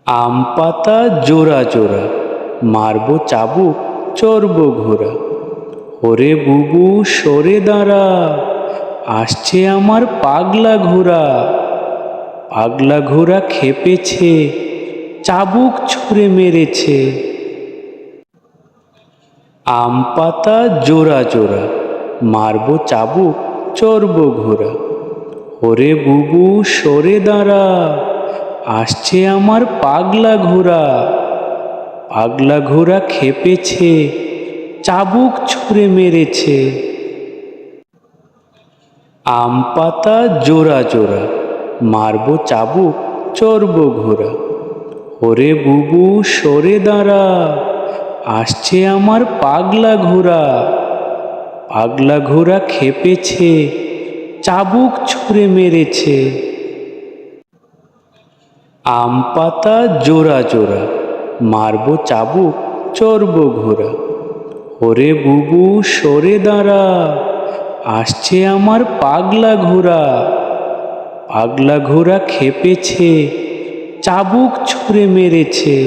আম পাতা জোড়া জোড়া, মারবো চাবুক চড়বো ঘোড়া। ওরে বুবু সরে দাঁড়া, আসছে আমার পাগলা ঘোড়া। পাগলা ঘোড়া খেপেছে, চাবুক ছুঁড়ে মেরেছে। আম পাতা জোড়া জোড়া, মারবো চাবুক চড়বো ঘোড়া। ওরে বুবু সরে দাঁড়া, আসছে আমার পাগলা ঘোড়া। পাগলা ঘোড়া খেপেছে, চাবুক ছুঁড়ে মেরেছে। আম পাতা জোড়া জোড়া, মারবো চাবুক চড়বো ঘোড়া। ওরে বুবু সরে দাঁড়া, আসছে আমার পাগলা ঘোড়া। পাগলা ঘোড়া খেপেছে, চাবুক ছুঁড়ে মেরেছে। আম পাতা জোড়া জোড়া, মারবো চাবুক চড়বো ঘোড়া। ওরে বুবু সরে দাঁড়া, আসছে আমার পাগলা ঘোড়া। পাগলা ঘোড়া খেপেছে, চাবুক ছুঁড়ে মেরেছে।